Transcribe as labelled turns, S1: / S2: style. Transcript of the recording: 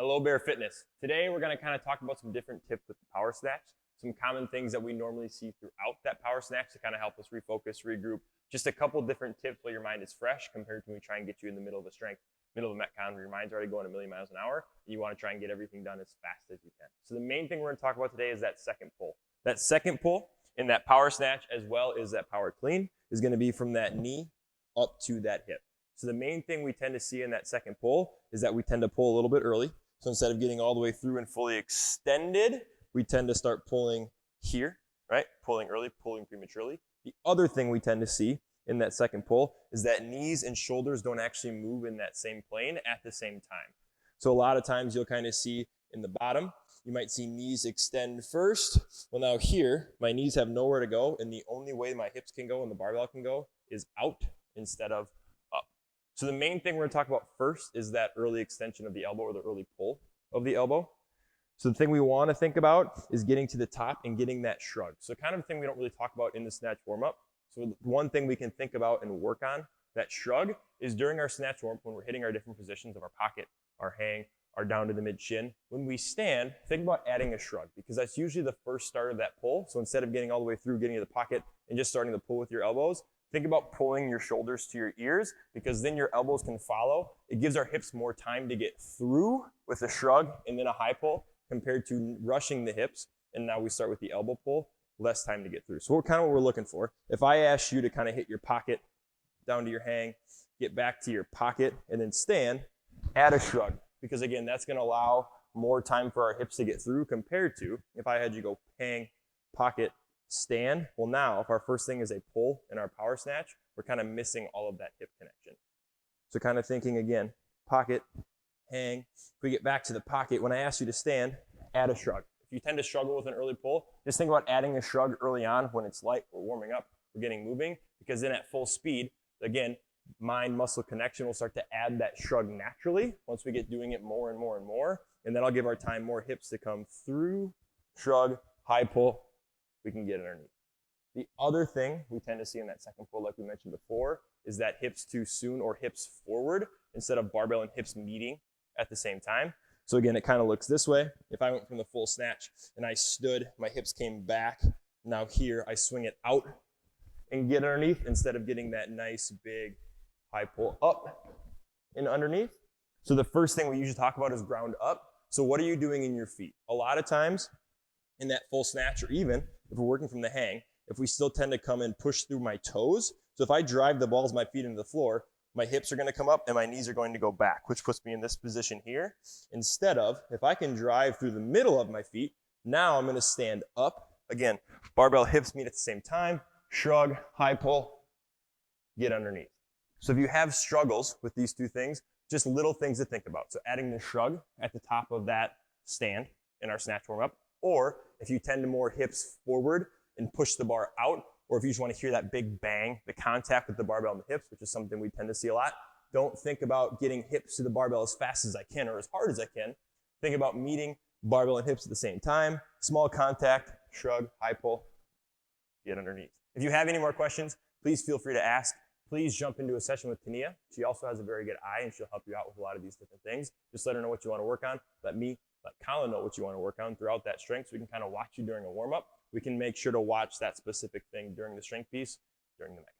S1: Hello Bear Fitness. Today we're going to kind of talk about some different tips with the power snatch, some common things that we normally see throughout that power snatch to kind of help us refocus, regroup, just a couple different tips while your mind is fresh compared to when we try and get you in the middle of a strength, middle of a Metcon where your mind's already going a million miles an hour and you want to try and get everything done as fast as you can. So the main thing we're going to talk about today is that second pull. That second pull in that power snatch as well as that power clean is going to be from that knee up to that hip. So the main thing we tend to see in that second pull is that we tend to pull a little bit early. So instead of getting all the way through and fully extended, we tend to start pulling here, right? Pulling early, pulling prematurely. The other thing we tend to see in that second pull is that knees and shoulders don't actually move in that same plane at the same time. So a lot of times you'll kind of see in the bottom, you might see knees extend first. Well, now here, my knees have nowhere to go, and the only way my hips can go and the barbell can go is out instead of up. So the main thing we're going to talk about first is that early extension of the elbow or the early pull of the elbow. So the thing we want to think about is getting to the top and getting that shrug. So kind of a thing we don't really talk about in the snatch warm-up. So one thing we can think about and work on, that shrug, is during our snatch warm-up when we're hitting our different positions of our pocket, our hang, our down to the mid-shin. When we stand, think about adding a shrug because that's usually the first start of that pull. So instead of getting all the way through, getting to the pocket and just starting to pull with your elbows, think about pulling your shoulders to your ears because then your elbows can follow. It gives our hips more time to get through with a shrug and then a high pull compared to rushing the hips. And now we start with the elbow pull, less time to get through. So kind of what we're looking for. If I ask you to kind of hit your pocket down to your hang, get back to your pocket and then stand, add a shrug. Because again, that's going to allow more time for our hips to get through compared to if I had you go hang, pocket, stand. Well, now if our first thing is a pull in our power snatch, we're kind of missing all of that hip connection. So kind of thinking again, pocket, hang. If we get back to the pocket, when I ask you to stand, add a shrug. If you tend to struggle with an early pull, just think about adding a shrug early on when it's light, we're warming up, we're getting moving, because then at full speed, again, mind-muscle connection will start to add that shrug naturally once we get doing it more and more and more. And then I'll give our time more hips to come through, shrug, high pull, we can get underneath. The other thing we tend to see in that second pull, like we mentioned before, is that hips too soon or hips forward instead of barbell and hips meeting at the same time. So again, it kind of looks this way. If I went from the full snatch and I stood, my hips came back. Now here, I swing it out and get underneath instead of getting that nice big high pull up and underneath. So the first thing we usually talk about is ground up. So what are you doing in your feet? A lot of times in that full snatch, or even if we're working from the hang, if we still tend to come and push through my toes. So if I drive the balls of my feet into the floor, my hips are going to come up and my knees are going to go back, which puts me in this position here. Instead of, if I can drive through the middle of my feet, now I'm going to stand up. Again, barbell hips meet at the same time, shrug, high pull, get underneath. So if you have struggles with these two things, just little things to think about. So adding the shrug at the top of that stand in our snatch warm-up, or if you tend to more hips forward and push the bar out, or if you just want to hear that big bang, the contact with the barbell and the hips, which is something we tend to see a lot, don't think about getting hips to the barbell as fast as I can or as hard as I can. Think about meeting barbell and hips at the same time, small contact, shrug, high pull, get underneath. If you have any more questions, please feel free to ask. Please jump into a session with Tania. She also has a very good eye and she'll help you out with a lot of these different things. Just let her know what you want to work on. Let Colin know what you want to work on throughout that strength so we can kind of watch you during a warm-up. We can make sure to watch that specific thing during the strength piece during the next.